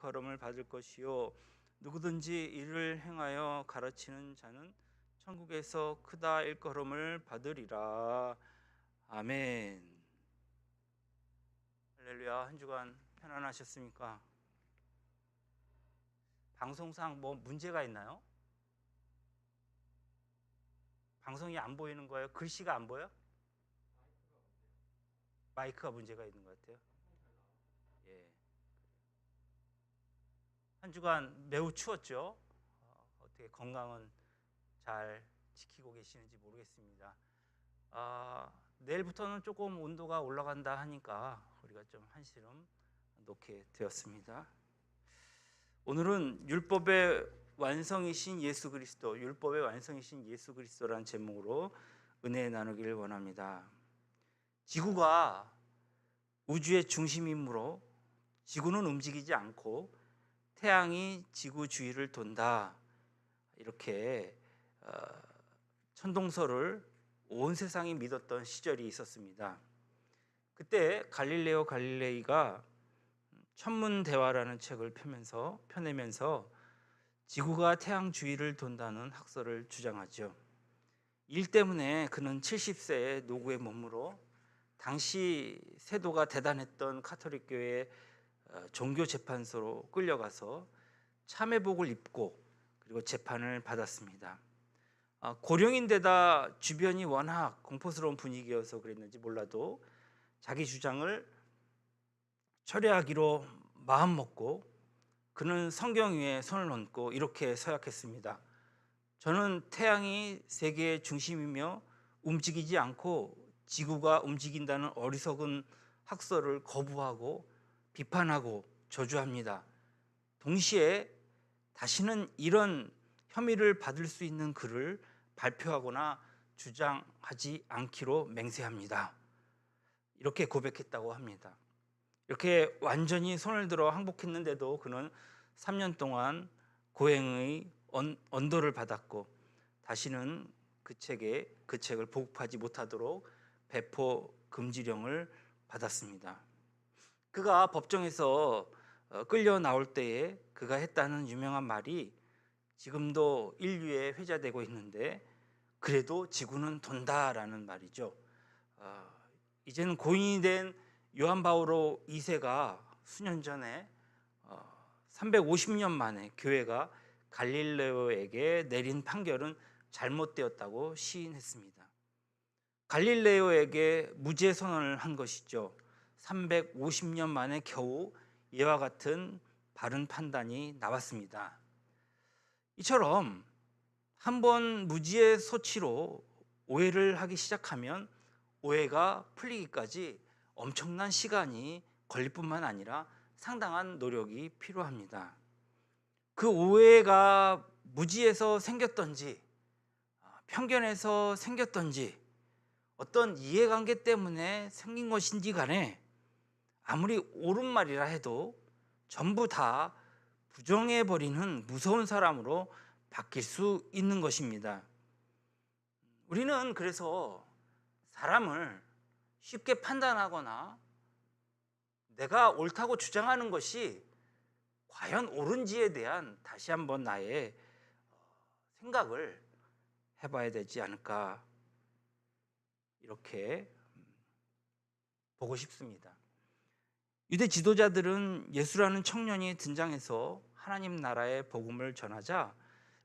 일컬음을 받을 것이요 누구든지 이를 행하여 가르치는 자는 천국에서 크다 일컬음을 받으리라. 아멘. 할렐루야. 한 주간 편안하셨습니까? 방송상 뭐 문제가 있나요? 방송이 안 보이는 거예요? 글씨가 안 보여? 마이크가 문제가 있는 것 같아요. 예. 한 주간 매우 추웠죠? 어떻게 건강은 잘 지키고 계시는지 모르겠습니다. 내일부터는 조금 온도가 올라간다 하니까 우리가 좀 한시름 놓게 되었습니다. 오늘은 율법의 완성이신 예수 그리스도, 율법의 완성이신 예수 그리스도라는 제목으로 은혜 나누기를 원합니다. 지구가 우주의 중심이므로 지구는 움직이지 않고 태양이 지구 주위를 돈다, 이렇게 천동설을 온 세상이 믿었던 시절이 있었습니다. 그때 갈릴레오 갈릴레이가 천문대화라는 책을 펴내면서 지구가 태양 주위를 돈다는 학설을 주장하죠. 일 때문에 그는 70세의 노구에 머물러 당시 세도가 대단했던 카톨릭 교회의 종교재판소로 끌려가서 참회복을 입고 그리고 재판을 받았습니다. 고령인데다 주변이 워낙 공포스러운 분위기여서 그랬는지 몰라도 자기 주장을 철회하기로 마음먹고 그는 성경 위에 손을 얹고 이렇게 서약했습니다. 저는 태양이 세계의 중심이며 움직이지 않고 지구가 움직인다는 어리석은 학설을 거부하고 비판하고 저주합니다. 동시에 다시는 이런 혐의를 받을 수 있는 글을 발표하거나 주장하지 않기로 맹세합니다. 이렇게 고백했다고 합니다. 이렇게 완전히 손을 들어 항복했는데도 그는 3년 동안 고행의 언도를 받았고 다시는 그 책을 보급하지 못하도록 배포 금지령을 받았습니다. 그가 법정에서 끌려 나올 때에 그가 했다는 유명한 말이 지금도 인류에 회자되고 있는데, 그래도 지구는 돈다라는 말이죠. 이제는 고인이 된 요한 바오로 2세가 수년 전에 350년 만에 교회가 갈릴레오에게 내린 판결은 잘못되었다고 시인했습니다. 갈릴레오에게 무죄 선언을 한 것이죠. 350년 만에 겨우 이와 같은 바른 판단이 나왔습니다. 이처럼 한번 무지의 소치로 오해를 하기 시작하면 오해가 풀리기까지 엄청난 시간이 걸릴 뿐만 아니라 상당한 노력이 필요합니다. 그 오해가 무지에서 생겼던지 편견에서 생겼던지 어떤 이해관계 때문에 생긴 것인지 간에 아무리 옳은 말이라 해도 전부 다 부정해버리는 무서운 사람으로 바뀔 수 있는 것입니다. 우리는 그래서 사람을 쉽게 판단하거나 내가 옳다고 주장하는 것이 과연 옳은지에 대한 다시 한번 나의 생각을 해봐야 되지 않을까, 이렇게 보고 싶습니다. 유대 지도자들은 예수라는 청년이 등장해서 하나님 나라의 복음을 전하자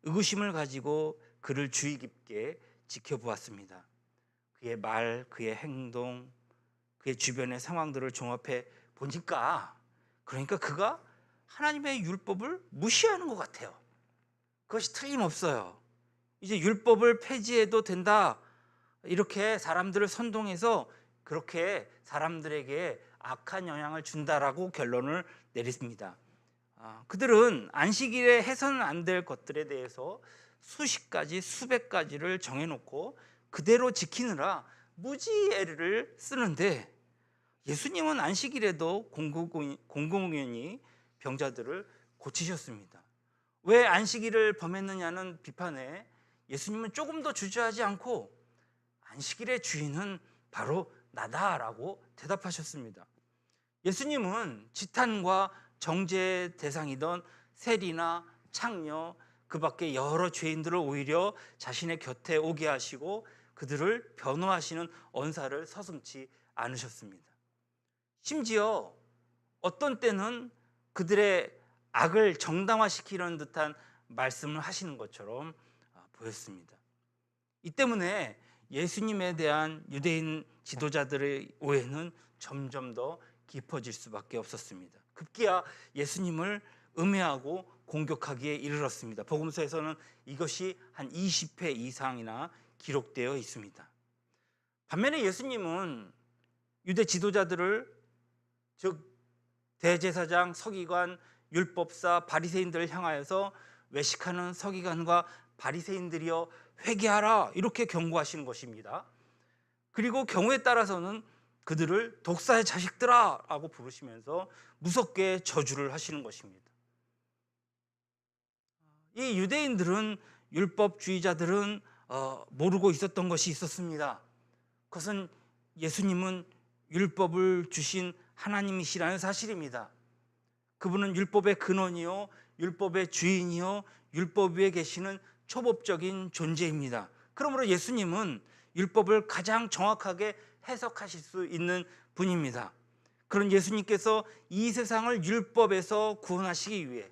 의구심을 가지고 그를 주의 깊게 지켜보았습니다. 그의 말, 그의 행동, 그의 주변의 상황들을 종합해 보니까 그러니까 그가 하나님의 율법을 무시하는 것 같아요. 그것이 틀림없어요. 이제 율법을 폐지해도 된다, 이렇게 사람들을 선동해서 그렇게 사람들에게 악한 영향을 준다라고 결론을 내렸습니다. 그들은 안식일에 해서는 안 될 것들에 대해서 수십 가지, 수백 가지를 정해놓고 그대로 지키느라 무지애를 쓰는데, 예수님은 안식일에도 공공연히 병자들을 고치셨습니다. 왜 안식일을 범했느냐는 비판에 예수님은 조금 더 주저하지 않고 안식일의 주인은 바로 나다라고 대답하셨습니다. 예수님은 지탄과 정죄의 대상이던 세리나 창녀, 그 밖에 여러 죄인들을 오히려 자신의 곁에 오게 하시고 그들을 변호하시는 언사를 서슴지 않으셨습니다. 심지어 어떤 때는 그들의 악을 정당화시키는 듯한 말씀을 하시는 것처럼 보였습니다. 이 때문에 예수님에 대한 유대인 지도자들의 오해는 점점 더 깊어질 수밖에 없었습니다. 급기야 예수님을 음해하고 공격하기에 이르렀습니다. 복음서에서는 이것이 한 20회 이상이나 기록되어 있습니다. 반면에 예수님은 유대 지도자들을, 즉 대제사장, 서기관, 율법사, 바리새인들을 향하여서 외식하는 서기관과 바리새인들이여 회개하라, 이렇게 경고하시는 것입니다. 그리고 경우에 따라서는 그들을 독사의 자식들아 라고 부르시면서 무섭게 저주를 하시는 것입니다. 이 유대인들은, 율법주의자들은 모르고 있었던 것이 있었습니다. 그것은 예수님은 율법을 주신 하나님이시라는 사실입니다. 그분은 율법의 근원이요, 율법의 주인이요, 율법 위에 계시는 초법적인 존재입니다. 그러므로 예수님은 율법을 가장 정확하게 해석하실 수 있는 분입니다. 그런 예수님께서 이 세상을 율법에서 구원하시기 위해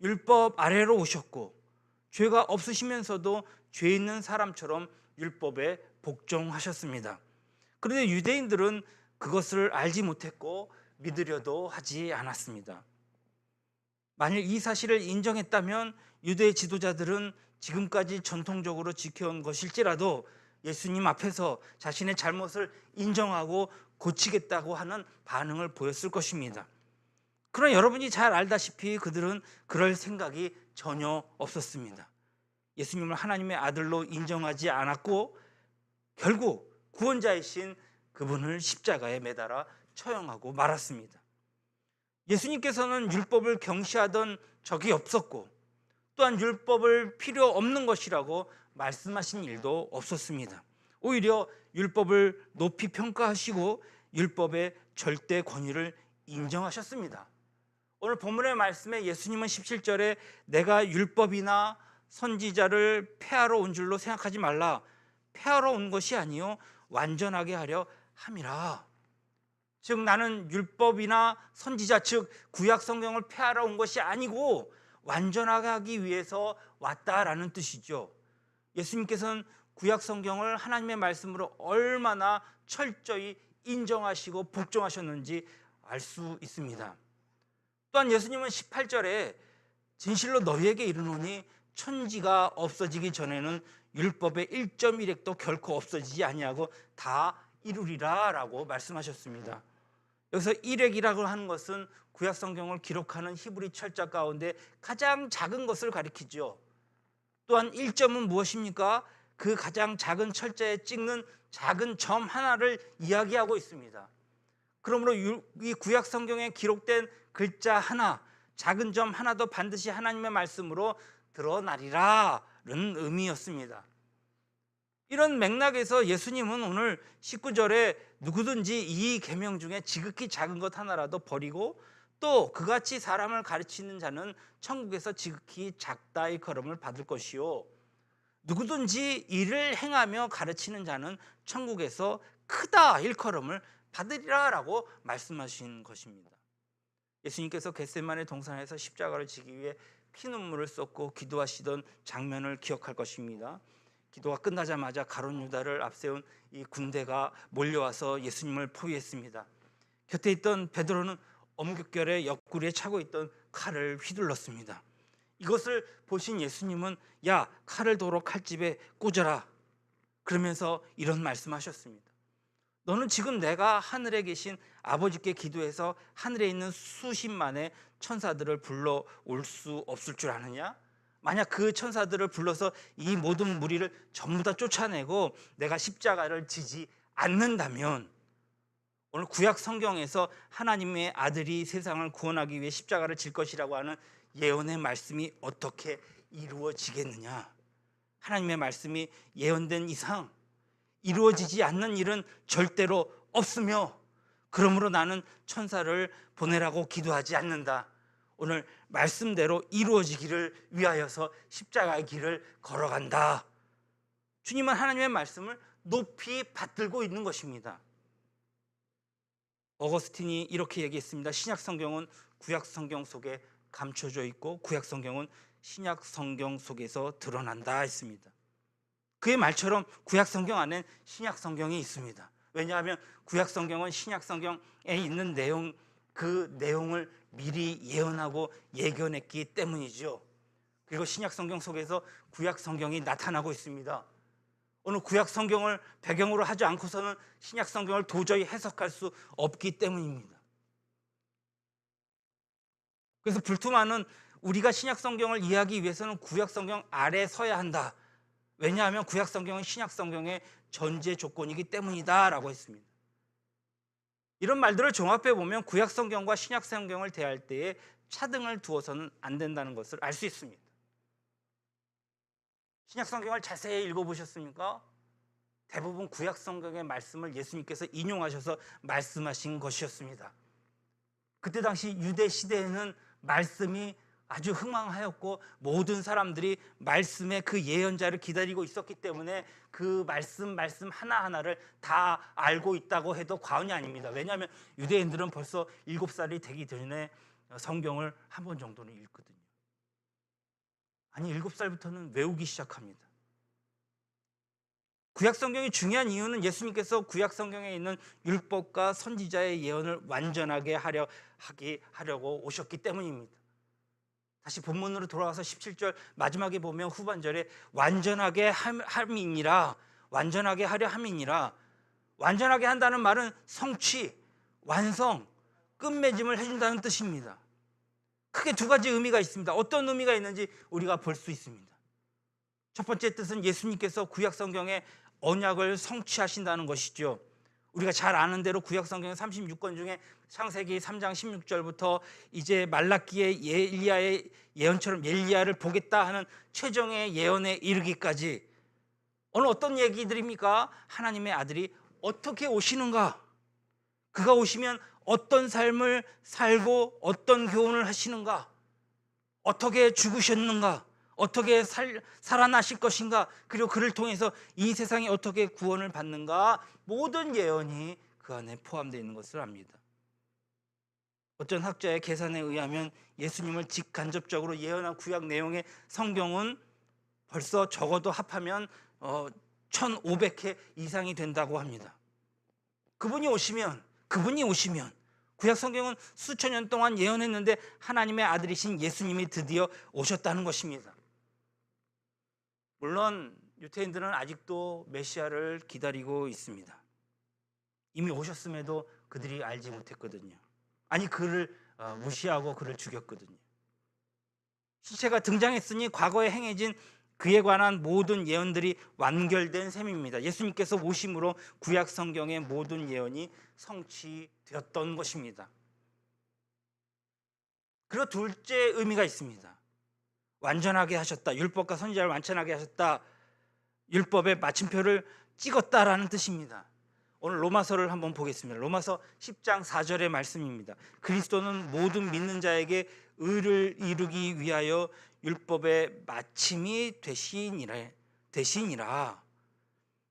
율법 아래로 오셨고, 죄가 없으시면서도 죄 있는 사람처럼 율법에 복종하셨습니다. 그런데 유대인들은 그것을 알지 못했고 믿으려도 하지 않았습니다. 만일 이 사실을 인정했다면 유대 지도자들은 지금까지 전통적으로 지켜온 것일지라도 예수님 앞에서 자신의 잘못을 인정하고 고치겠다고 하는 반응을 보였을 것입니다. 그러나 여러분이 잘 알다시피 그들은 그럴 생각이 전혀 없었습니다. 예수님을 하나님의 아들로 인정하지 않았고 결국 구원자이신 그분을 십자가에 매달아 처형하고 말았습니다. 예수님께서는 율법을 경시하던 적이 없었고 또한 율법을 필요 없는 것이라고 말씀하신 일도 없었습니다. 오히려 율법을 높이 평가하시고 율법의 절대 권위를 인정하셨습니다. 오늘 본문의 말씀에 예수님은 17절에 내가 율법이나 선지자를 폐하러 온 줄로 생각하지 말라. 폐하러 온 것이 아니요 완전하게 하려 함이라. 즉 나는 율법이나 선지자, 즉 구약 성경을 폐하러 온 것이 아니고 완전하게 하기 위해서 왔다라는 뜻이죠. 예수님께서는 구약 성경을 하나님의 말씀으로 얼마나 철저히 인정하시고 복종하셨는지 알 수 있습니다. 또한 예수님은 18절에 진실로 너희에게 이르노니 천지가 없어지기 전에는 율법의 1.1획도 결코 없어지지 아니하고 다 이루리라 라고 말씀하셨습니다. 여기서 1획이라고 하는 것은 구약 성경을 기록하는 히브리 철자 가운데 가장 작은 것을 가리키죠. 또한 1점은 무엇입니까? 그 가장 작은 철자에 찍는 작은 점 하나를 이야기하고 있습니다. 그러므로 이 구약 성경에 기록된 글자 하나, 작은 점 하나도 반드시 하나님의 말씀으로 드러나리라는 의미였습니다. 이런 맥락에서 예수님은 오늘 19절에 누구든지 이 계명 중에 지극히 작은 것 하나라도 버리고 또 그같이 사람을 가르치는 자는 천국에서 지극히 작다 일컬음을 받을 것이요 누구든지 이를 행하며 가르치는 자는 천국에서 크다 일컬음을 받으리라 라고 말씀하신 것입니다. 예수님께서 겟세마네 동산에서 십자가를 지기 위해 피눈물을 쏟고 기도하시던 장면을 기억할 것입니다. 기도가 끝나자마자 가룟 유다를 앞세운 이 군대가 몰려와서 예수님을 포위했습니다. 곁에 있던 베드로는 엄격결에 옆구리에 차고 있던 칼을 휘둘렀습니다. 이것을 보신 예수님은 야, 칼을 도로 칼집에 꽂아라. 그러면서 이런 말씀하셨습니다. 너는 지금 내가 하늘에 계신 아버지께 기도해서 하늘에 있는 수십만의 천사들을 불러올 수 없을 줄 아느냐? 만약 그 천사들을 불러서 이 모든 무리를 전부 다 쫓아내고 내가 십자가를 지지 않는다면 오늘 구약 성경에서 하나님의 아들이 세상을 구원하기 위해 십자가를 질 것이라고 하는 예언의 말씀이 어떻게 이루어지겠느냐? 하나님의 말씀이 예언된 이상 이루어지지 않는 일은 절대로 없으며 그러므로 나는 천사를 보내라고 기도하지 않는다. 오늘 말씀대로 이루어지기를 위하여서 십자가의 길을 걸어간다. 주님은 하나님의 말씀을 높이 받들고 있는 것입니다. 어거스틴이 이렇게 얘기했습니다. 신약 성경은 구약 성경 속에 감춰져 있고 구약 성경은 신약 성경 속에서 드러난다 했습니다. 그의 말처럼 구약 성경 안엔 신약 성경이 있습니다. 왜냐하면 구약 성경은 신약 성경에 있는 내용, 그 내용을 미리 예언하고 예견했기 때문이죠. 그리고 신약 성경 속에서 구약 성경이 나타나고 있습니다. 오늘 구약 성경을 배경으로 하지 않고서는 신약 성경을 도저히 해석할 수 없기 때문입니다. 그래서 불투만은 우리가 신약 성경을 이해하기 위해서는 구약 성경 아래 서야 한다. 왜냐하면 구약 성경은 신약 성경의 전제 조건이기 때문이다라고 했습니다. 이런 말들을 종합해 보면 구약 성경과 신약 성경을 대할 때에 차등을 두어서는 안 된다는 것을 알 수 있습니다. 신약 성경을 자세히 읽어보셨습니까? 대부분 구약 성경의 말씀을 예수님께서 인용하셔서 말씀하신 것이었습니다. 그때 당시 유대 시대에는 말씀이 아주 흥망하였고 모든 사람들이 말씀의 그 예언자를 기다리고 있었기 때문에 그 말씀 하나하나를 다 알고 있다고 해도 과언이 아닙니다. 왜냐하면 유대인들은 벌써 7살이 되기 전에 성경을 한 번 정도는 읽거든요. 아니 7살부터는 외우기 시작합니다. 구약 성경이 중요한 이유는 예수님께서 구약 성경에 있는 율법과 선지자의 예언을 완전하게 하려고 오셨기 때문입니다. 다시 본문으로 돌아가서 17절 마지막에 보면 후반절에 완전하게 함이니라, 완전하게 하려 함이니라. 완전하게 한다는 말은 성취, 완성, 끝맺음을 해준다는 뜻입니다. 크게 두 가지 의미가 있습니다. 어떤 의미가 있는지 우리가 볼 수 있습니다. 첫 번째 뜻은 예수님께서 구약 성경의 언약을 성취하신다는 것이죠. 우리가 잘 아는 대로 구약 성경의 36권 중에 창세기 3장 16절부터 이제 말라기의 엘리야의 예언처럼 엘리야를 보겠다 하는 최종의 예언에 이르기까지 오늘 어떤 얘기들입니까? 하나님의 아들이 어떻게 오시는가? 그가 오시면 어떤 삶을 살고 어떤 교훈을 하시는가? 어떻게 죽으셨는가? 어떻게 살아나실 것인가? 그리고 그를 통해서 이 세상이 어떻게 구원을 받는가? 모든 예언이 그 안에 포함되어 있는 것을 압니다. 어떤 학자의 계산에 의하면 예수님을 직간접적으로 예언한 구약 내용의 성경은 벌써 적어도 합하면 1500회 이상이 된다고 합니다. 그분이 오시면 구약 성경은 수천 년 동안 예언했는데 하나님의 아들이신 예수님이 드디어 오셨다는 것입니다. 물론 유대인들은 아직도 메시아를 기다리고 있습니다. 이미 오셨음에도 그들이 알지 못했거든요. 아니 그를 무시하고 그를 죽였거든요. 시체가 등장했으니 과거에 행해진 그에 관한 모든 예언들이 완결된 셈입니다. 예수님께서 오심으로 구약 성경의 모든 예언이 성취되었던 것입니다. 그리고 둘째 의미가 있습니다. 완전하게 하셨다. 율법과 선지자를 완전하게 하셨다. 율법의 마침표를 찍었다라는 뜻입니다. 오늘 로마서를 한번 보겠습니다. 로마서 10장 4절의 말씀입니다. 그리스도는 모든 믿는 자에게 의를 이루기 위하여 율법의 마침이 되시니라.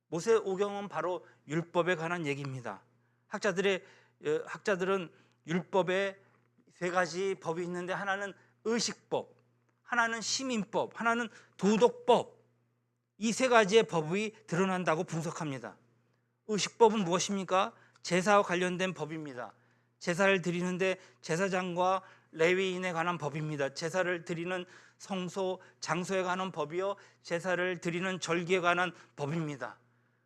모세오경은 바로 율법에 관한 얘기입니다. 학자들은 율법에 세 가지 법이 있는데 하나는 의식법, 하나는 시민법, 하나는 도덕법. 이 세 가지의 법이 드러난다고 분석합니다. 의식법은 무엇입니까? 제사와 관련된 법입니다. 제사를 드리는데 제사장과 레위인에 관한 법입니다. 제사를 드리는 성소, 장소에 관한 법이요, 제사를 드리는 절기에 관한 법입니다.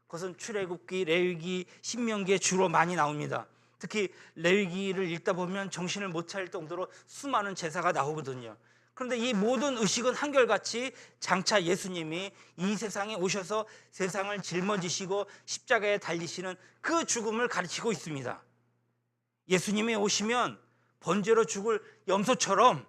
그것은 출애굽기, 레위기, 신명기에 주로 많이 나옵니다. 특히 레위기를 읽다 보면 정신을 못 차릴 정도로 수많은 제사가 나오거든요. 그런데 이 모든 의식은 한결같이 장차 예수님이 이 세상에 오셔서 세상을 짊어지시고 십자가에 달리시는 그 죽음을 가르치고 있습니다. 예수님이 오시면 번제로 죽을 염소처럼,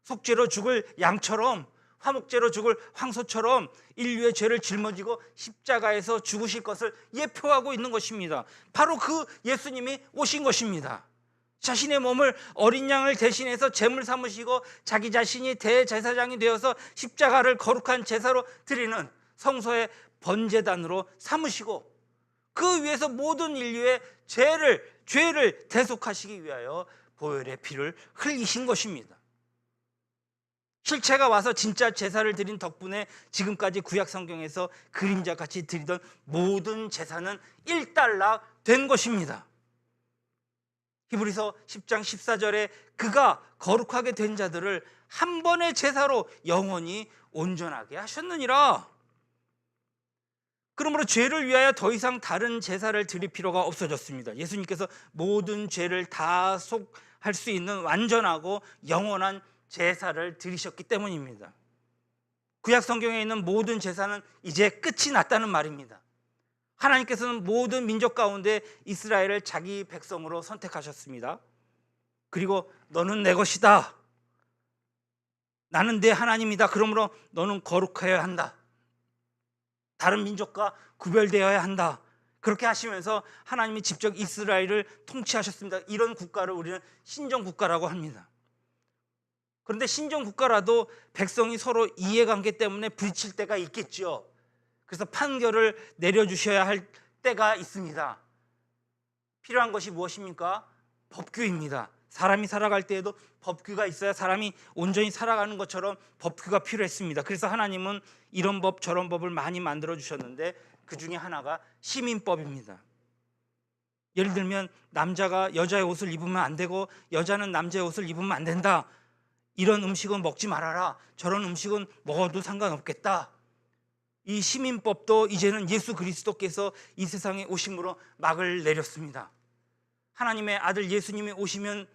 속죄로 죽을 양처럼, 화목제로 죽을 황소처럼 인류의 죄를 짊어지고 십자가에서 죽으실 것을 예표하고 있는 것입니다. 바로 그 예수님이 오신 것입니다. 자신의 몸을 어린 양을 대신해서 제물 삼으시고 자기 자신이 대제사장이 되어서 십자가를 거룩한 제사로 드리는 성소의 번제단으로 삼으시고 그 위에서 모든 인류의 죄를 대속하시기 위하여 보혈의 피를 흘리신 것입니다. 실체가 와서 진짜 제사를 드린 덕분에 지금까지 구약 성경에서 그림자같이 드리던 모든 제사는 일단락 된 것입니다. 히브리서 10장 14절에 그가 거룩하게 된 자들을 한 번의 제사로 영원히 온전하게 하셨느니라. 그러므로 죄를 위하여 더 이상 다른 제사를 드릴 필요가 없어졌습니다. 예수님께서 모든 죄를 다 속할 수 있는 완전하고 영원한 제사를 드리셨기 때문입니다. 구약 성경에 있는 모든 제사는 이제 끝이 났다는 말입니다. 하나님께서는 모든 민족 가운데 이스라엘을 자기 백성으로 선택하셨습니다. 그리고 너는 내 것이다. 나는 내 하나님이다. 그러므로 너는 거룩해야 한다. 다른 민족과 구별되어야 한다. 그렇게 하시면서 하나님이 직접 이스라엘을 통치하셨습니다. 이런 국가를 우리는 신정국가라고 합니다. 그런데 신정국가라도 백성이 서로 이해관계 때문에 부딪힐 때가 있겠죠. 그래서 판결을 내려주셔야 할 때가 있습니다. 필요한 것이 무엇입니까? 법규입니다. 사람이 살아갈 때에도 법규가 있어야 사람이 온전히 살아가는 것처럼 법규가 필요했습니다. 그래서 하나님은 이런 법 저런 법을 많이 만들어 주셨는데 그 중에 하나가 시민법입니다. 예를 들면 남자가 여자의 옷을 입으면 안 되고 여자는 남자의 옷을 입으면 안 된다. 이런 음식은 먹지 말아라. 저런 음식은 먹어도 상관없겠다. 이 시민법도 이제는 예수 그리스도께서 이 세상에 오심으로 막을 내렸습니다. 하나님의 아들 예수님이 오시면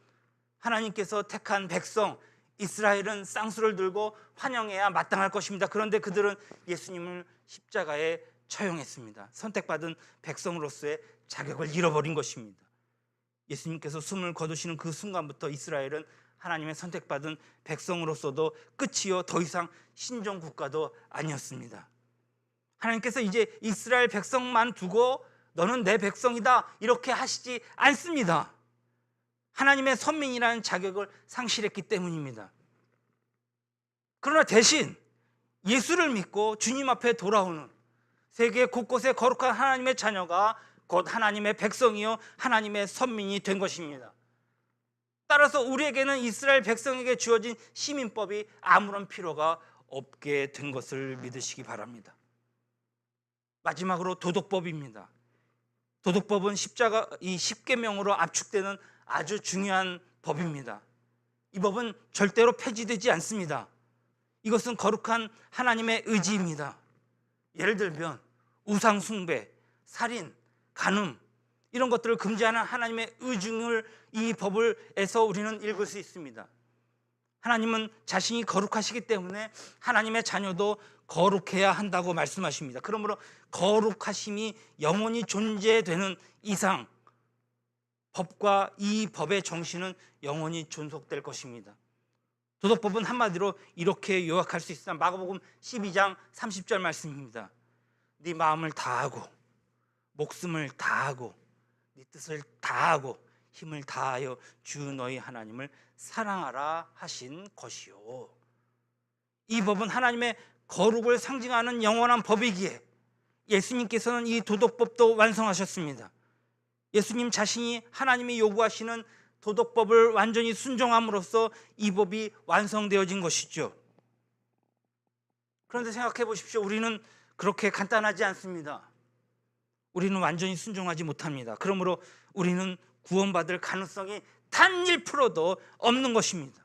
하나님께서 택한 백성 이스라엘은 쌍수를 들고 환영해야 마땅할 것입니다. 그런데 그들은 예수님을 십자가에 처형했습니다. 선택받은 백성으로서의 자격을 잃어버린 것입니다. 예수님께서 숨을 거두시는 그 순간부터 이스라엘은 하나님의 선택받은 백성으로서도 끝이요 더 이상 신정국가도 아니었습니다. 하나님께서 이제 이스라엘 백성만 두고 너는 내 백성이다 이렇게 하시지 않습니다. 하나님의 선민이라는 자격을 상실했기 때문입니다. 그러나 대신 예수를 믿고 주님 앞에 돌아오는 세계 곳곳에 거룩한 하나님의 자녀가 곧 하나님의 백성이요 하나님의 선민이 된 것입니다. 따라서 우리에게는 이스라엘 백성에게 주어진 시민법이 아무런 필요가 없게 된 것을 믿으시기 바랍니다. 마지막으로 도덕법입니다. 도덕법은 십자가 이 십계명으로 압축되는 아주 중요한 법입니다. 이 법은 절대로 폐지되지 않습니다. 이것은 거룩한 하나님의 의지입니다. 예를 들면 우상 숭배, 살인, 간음 이런 것들을 금지하는 하나님의 의중을 이 법을에서 우리는 읽을 수 있습니다. 하나님은 자신이 거룩하시기 때문에 하나님의 자녀도 거룩해야 한다고 말씀하십니다. 그러므로 거룩하심이 영원히 존재되는 이상 법과 이 법의 정신은 영원히 존속될 것입니다. 도덕법은 한마디로 이렇게 요약할 수 있습니다. 마가복음 12장 30절 말씀입니다. 네 마음을 다하고 목숨을 다하고 네 뜻을 다하고 힘을 다하여 주 너희 하나님을 사랑하라 하신 것이요. 이 법은 하나님의 거룩을 상징하는 영원한 법이기에 예수님께서는 이 도덕법도 완성하셨습니다. 예수님 자신이 하나님이 요구하시는 도덕법을 완전히 순종함으로써 이 법이 완성되어진 것이죠. 그런데 생각해 보십시오. 우리는 그렇게 간단하지 않습니다. 우리는 완전히 순종하지 못합니다. 그러므로 우리는 구원받을 가능성이 단 1%도 없는 것입니다.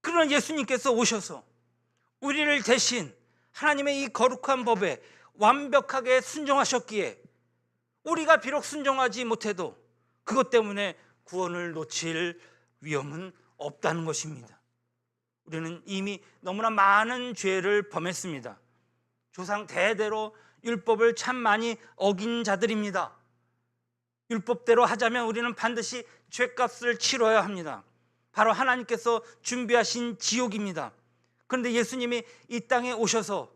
그러나 예수님께서 오셔서 우리를 대신 하나님의 이 거룩한 법에 완벽하게 순종하셨기에 우리가 비록 순종하지 못해도 그것 때문에 구원을 놓칠 위험은 없다는 것입니다. 우리는 이미 너무나 많은 죄를 범했습니다. 조상 대대로 율법을 참 많이 어긴 자들입니다. 율법대로 하자면 우리는 반드시 죄값을 치러야 합니다. 바로 하나님께서 준비하신 지옥입니다. 그런데 예수님이 이 땅에 오셔서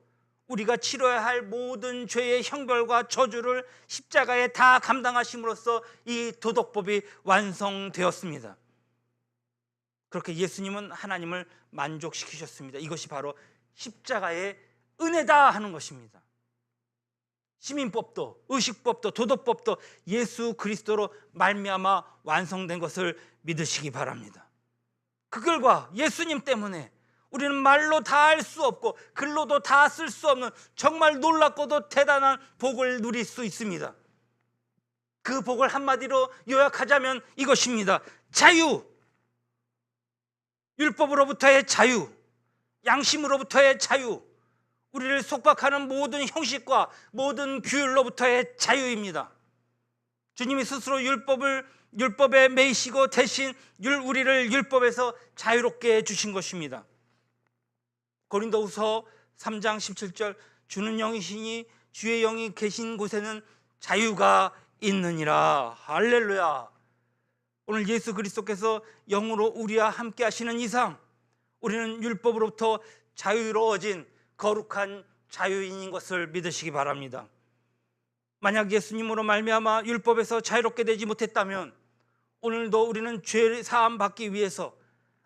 우리가 치러야 할 모든 죄의 형벌과 저주를 십자가에 다 감당하심으로써 이 도덕법이 완성되었습니다. 그렇게 예수님은 하나님을 만족시키셨습니다. 이것이 바로 십자가의 은혜다 하는 것입니다. 시민법도 의식법도 도덕법도 예수 그리스도로 말미암아 완성된 것을 믿으시기 바랍니다. 그 결과 예수님 때문에 우리는 말로 다 할 수 없고 글로도 다 쓸 수 없는 정말 놀랍고도 대단한 복을 누릴 수 있습니다. 그 복을 한마디로 요약하자면 이것입니다. 자유, 율법으로부터의 자유, 양심으로부터의 자유, 우리를 속박하는 모든 형식과 모든 규율로부터의 자유입니다. 주님이 스스로 율법에 매이시고 대신 우리를 율법에서 자유롭게 해주신 것입니다. 고린도후서 3장 17절 주는 영이시니 주의 영이 계신 곳에는 자유가 있느니라. 할렐루야. 오늘 예수 그리스도께서 영으로 우리와 함께 하시는 이상 우리는 율법으로부터 자유로워진 거룩한 자유인인 것을 믿으시기 바랍니다. 만약 예수님으로 말미암아 율법에서 자유롭게 되지 못했다면 오늘도 우리는 죄 사함 받기 위해서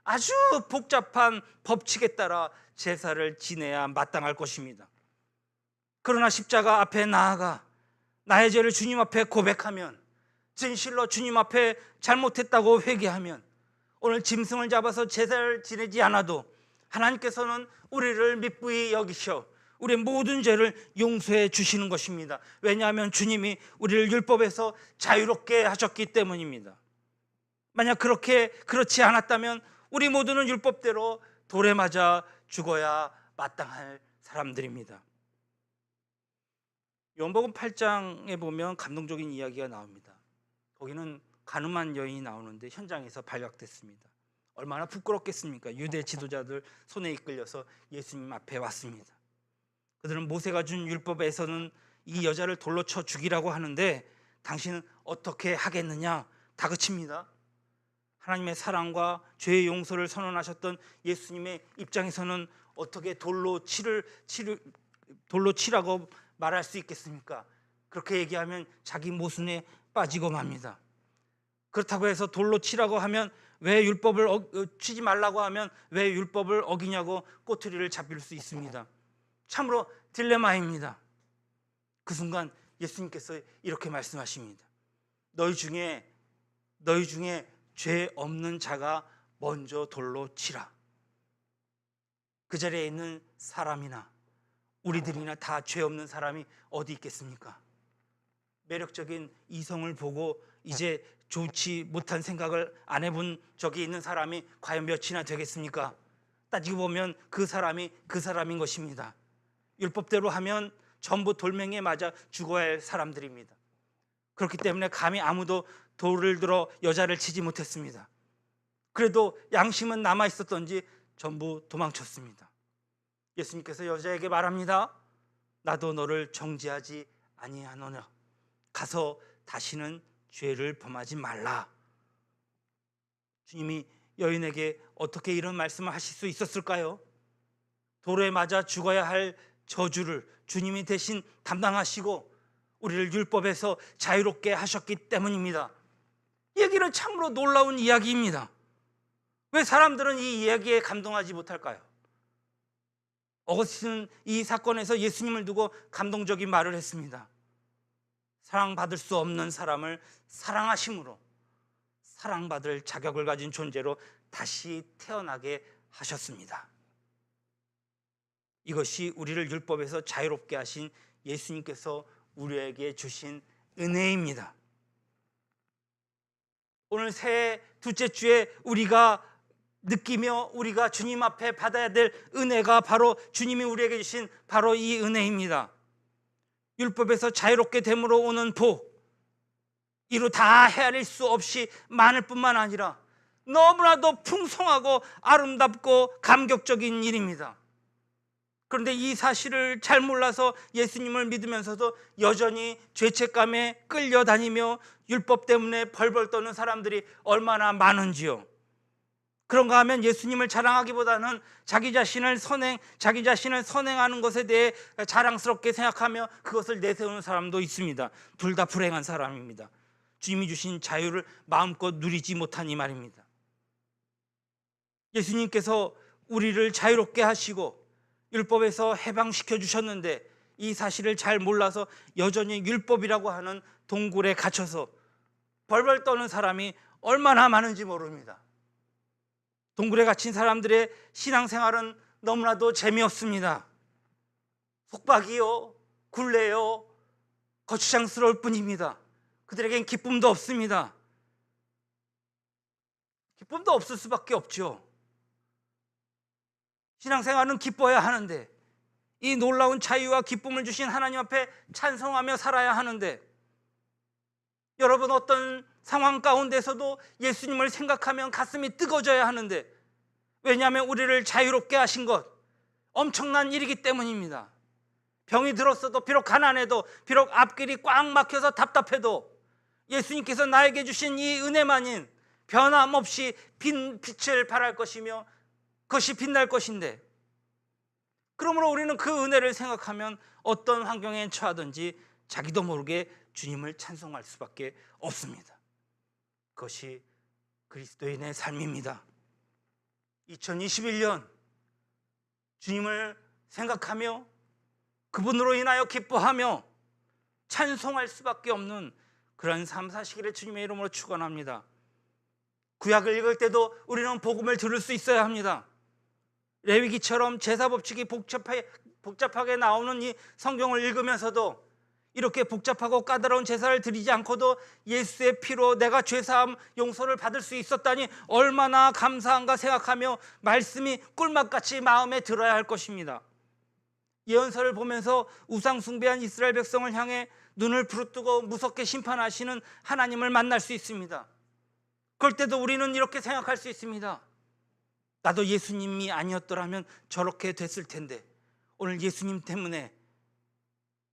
아주 복잡한 법칙에 따라 제사를 지내야 마땅할 것입니다. 그러나 십자가 앞에 나아가 나의 죄를 주님 앞에 고백하면, 진실로 주님 앞에 잘못했다고 회개하면 오늘 짐승을 잡아서 제사를 지내지 않아도 하나님께서는 우리를 미쁘이 여기셔 우리의 모든 죄를 용서해 주시는 것입니다. 왜냐하면 주님이 우리를 율법에서 자유롭게 하셨기 때문입니다. 만약 그렇지 않았다면 우리 모두는 율법대로 돌에 맞아 죽어야 마땅할 사람들입니다. 요한복음 8장에 보면 감동적인 이야기가 나옵니다. 거기는 가늠한 여인이 나오는데 현장에서 발각됐습니다. 얼마나 부끄럽겠습니까? 유대 지도자들 손에 이끌려서 예수님 앞에 왔습니다. 그들은 모세가 준 율법에서는 이 여자를 돌로 쳐 죽이라고 하는데 당신은 어떻게 하겠느냐 다그칩니다. 하나님의 사랑과 죄의 용서를 선언하셨던 예수님의 입장에서는 어떻게 돌로 치라고 말할 수 있겠습니까? 그렇게 얘기하면 자기 모순에 빠지고 맙니다. 그렇다고 해서 돌로 치라고 하면 왜 율법을 치지 말라고 하면 왜 율법을 어기냐고 꼬투리를 잡힐 수 있습니다. 참으로 딜레마입니다. 그 순간 예수님께서 이렇게 말씀하십니다. 너희 중에 죄 없는 자가 먼저 돌로 치라. 그 자리에 있는 사람이나 우리들이나 다 죄 없는 사람이 어디 있겠습니까? 매력적인 이성을 보고 이제 좋지 못한 생각을 안 해본 적이 있는 사람이 과연 몇이나 되겠습니까? 따지고 보면 그 사람인 것입니다. 율법대로 하면 전부 돌멩이에 맞아 죽어야 할 사람들입니다. 그렇기 때문에 감히 아무도 돌을 들어 여자를 치지 못했습니다. 그래도 양심은 남아 있었던지 전부 도망쳤습니다. 예수님께서 여자에게 말합니다. 나도 너를 정죄하지 아니하노냐. 가서 다시는 죄를 범하지 말라. 주님이 여인에게 어떻게 이런 말씀을 하실 수 있었을까요? 돌에 맞아 죽어야 할 저주를 주님이 대신 담당하시고 우리를 율법에서 자유롭게 하셨기 때문입니다. 이 얘기는 참으로 놀라운 이야기입니다. 왜 사람들은 이 이야기에 감동하지 못할까요? 어거스틴은 이 사건에서 예수님을 두고 감동적인 말을 했습니다. 사랑받을 수 없는 사람을 사랑하심으로 사랑받을 자격을 가진 존재로 다시 태어나게 하셨습니다. 이것이 우리를 율법에서 자유롭게 하신 예수님께서 우리에게 주신 은혜입니다. 오늘 새해 둘째 주에 우리가 느끼며 우리가 주님 앞에 받아야 될 은혜가 바로 주님이 우리에게 주신 바로 이 은혜입니다. 율법에서 자유롭게 됨으로 오는 복, 이루 다 헤아릴 수 없이 많을 뿐만 아니라 너무나도 풍성하고 아름답고 감격적인 일입니다. 그런데 이 사실을 잘 몰라서 예수님을 믿으면서도 여전히 죄책감에 끌려다니며 율법 때문에 벌벌 떠는 사람들이 얼마나 많은지요. 그런가 하면 예수님을 자랑하기보다는 자기 자신을 선행하는 것에 대해 자랑스럽게 생각하며 그것을 내세우는 사람도 있습니다. 둘 다 불행한 사람입니다. 주님이 주신 자유를 마음껏 누리지 못하니 말입니다. 예수님께서 우리를 자유롭게 하시고 율법에서 해방시켜 주셨는데 이 사실을 잘 몰라서 여전히 율법이라고 하는 동굴에 갇혀서 벌벌 떠는 사람이 얼마나 많은지 모릅니다. 동굴에 갇힌 사람들의 신앙생활은 너무나도 재미없습니다. 속박이요, 굴레요, 거추장스러울 뿐입니다. 그들에겐 기쁨도 없습니다. 기쁨도 없을 수밖에 없죠. 신앙생활은 기뻐야 하는데, 이 놀라운 자유와 기쁨을 주신 하나님 앞에 찬송하며 살아야 하는데, 여러분 어떤 상황 가운데서도 예수님을 생각하면 가슴이 뜨거워져야 하는데, 왜냐하면 우리를 자유롭게 하신 것 엄청난 일이기 때문입니다. 병이 들었어도, 비록 가난해도, 비록 앞길이 꽉 막혀서 답답해도 예수님께서 나에게 주신 이 은혜만인 변함없이 빛을 발할 것이며 그것이 빛날 것인데, 그러므로 우리는 그 은혜를 생각하면 어떤 환경에 처하든지 자기도 모르게 주님을 찬송할 수밖에 없습니다. 그것이 그리스도인의 삶입니다. 2021년 주님을 생각하며 그분으로 인하여 기뻐하며 찬송할 수밖에 없는 그런 삶 사시기를 주님의 이름으로 축원합니다. 구약을 읽을 때도 우리는 복음을 들을 수 있어야 합니다. 레위기처럼 제사 법칙이 복잡하게 나오는 이 성경을 읽으면서도 이렇게 복잡하고 까다로운 제사를 드리지 않고도 예수의 피로 내가 죄사함 용서를 받을 수 있었다니 얼마나 감사한가 생각하며 말씀이 꿀맛같이 마음에 들어야 할 것입니다. 예언서를 보면서 우상 숭배한 이스라엘 백성을 향해 눈을 부릅뜨고 무섭게 심판하시는 하나님을 만날 수 있습니다. 그럴 때도 우리는 이렇게 생각할 수 있습니다. 나도 예수님이 아니었더라면 저렇게 됐을 텐데, 오늘 예수님 때문에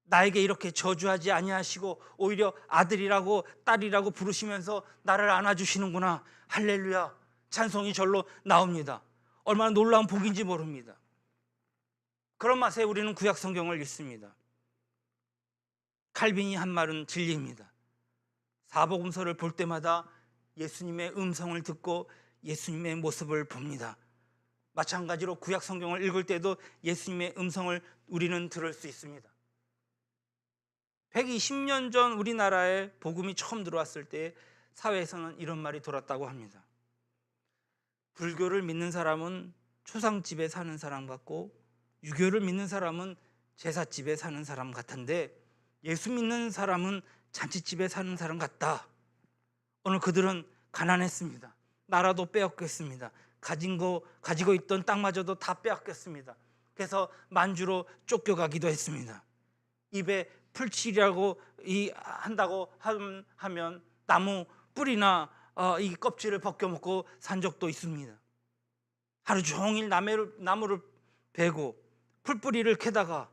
나에게 이렇게 저주하지 아니하시고 오히려 아들이라고 딸이라고 부르시면서 나를 안아주시는구나. 할렐루야. 찬송이 절로 나옵니다. 얼마나 놀라운 복인지 모릅니다. 그런 맛에 우리는 구약 성경을 읽습니다. 칼빈이 한 말은 진리입니다. 사복음서를 볼 때마다 예수님의 음성을 듣고 예수님의 모습을 봅니다. 마찬가지로 구약 성경을 읽을 때도 예수님의 음성을 우리는 들을 수 있습니다. 120년 전 우리나라에 복음이 처음 들어왔을 때 사회에서는 이런 말이 돌았다고 합니다. 불교를 믿는 사람은 초상집에 사는 사람 같고 유교를 믿는 사람은 제삿집에 사는 사람 같은데 예수 믿는 사람은 잔치집에 사는 사람 같다. 오늘 그들은 가난했습니다. 나라도 빼앗겼습니다. 가지고 있던 땅마저도 다 빼앗겼습니다. 그래서 만주로 쫓겨가기도 했습니다. 입에 풀칠이라고 한다고 하면 나무 뿌리나 이 껍질을 벗겨 먹고 산 적도 있습니다. 하루 종일 나무를 베고 풀뿌리를 캐다가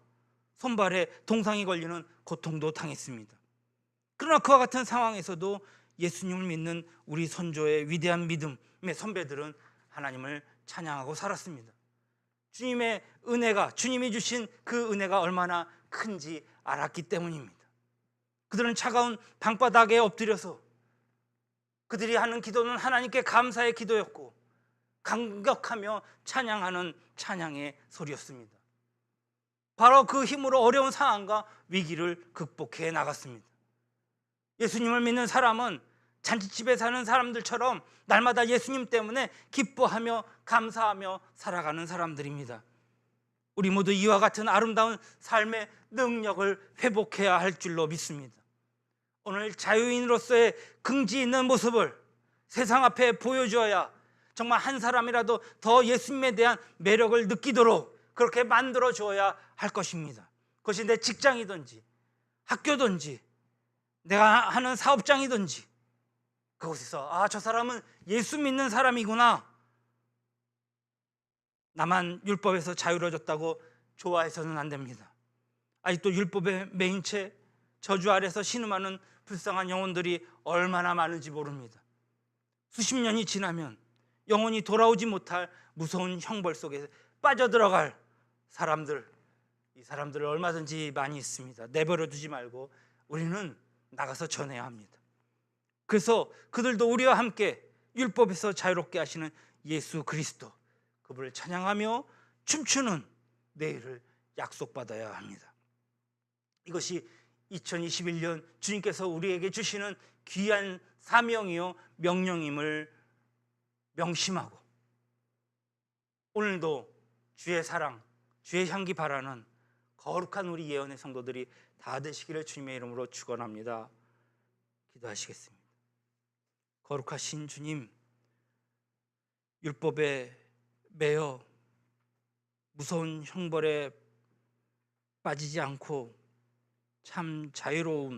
손발에 동상이 걸리는 고통도 당했습니다. 그러나 그와 같은 상황에서도 예수님을 믿는 우리 선조의 위대한 믿음의 선배들은 하나님을 찬양하고 살았습니다. 주님의 은혜가, 주님이 주신 그 은혜가 얼마나 큰지 알았기 때문입니다. 그들은 차가운 방바닥에 엎드려서 그들이 하는 기도는 하나님께 감사의 기도였고 감격하며 찬양하는 찬양의 소리였습니다. 바로 그 힘으로 어려운 상황과 위기를 극복해 나갔습니다. 예수님을 믿는 사람은 잔치집에 사는 사람들처럼 날마다 예수님 때문에 기뻐하며 감사하며 살아가는 사람들입니다. 우리 모두 이와 같은 아름다운 삶의 능력을 회복해야 할 줄로 믿습니다. 오늘 자유인으로서의 긍지 있는 모습을 세상 앞에 보여주어야 정말 한 사람이라도 더 예수님에 대한 매력을 느끼도록 그렇게 만들어 주어야 할 것입니다. 그것이 내 직장이든지 학교든지 내가 하는 사업장이든지 그곳에서 저 사람은 예수 믿는 사람이구나. 나만 율법에서 자유로워졌다고 좋아해서는 안 됩니다. 아직도 율법에 매인 채 저주 아래서 신음하는 불쌍한 영혼들이 얼마나 많은지 모릅니다. 수십 년이 지나면 영원히 돌아오지 못할 무서운 형벌 속에 빠져들어갈 사람들, 이 사람들을 얼마든지 많이 있습니다. 내버려 두지 말고 우리는 나가서 전해야 합니다. 그래서 그들도 우리와 함께 율법에서 자유롭게 하시는 예수 그리스도, 그분을 찬양하며 춤추는 내일을 약속받아야 합니다. 이것이 2021년 주님께서 우리에게 주시는 귀한 사명이요 명령임을 명심하고, 오늘도 주의 사랑, 주의 향기 바라는 거룩한 우리 예언의 성도들이 다 되시기를 주님의 이름으로 축원합니다. 기도하시겠습니다. 거룩하신 주님, 율법에 매여 무서운 형벌에 빠지지 않고 참 자유로운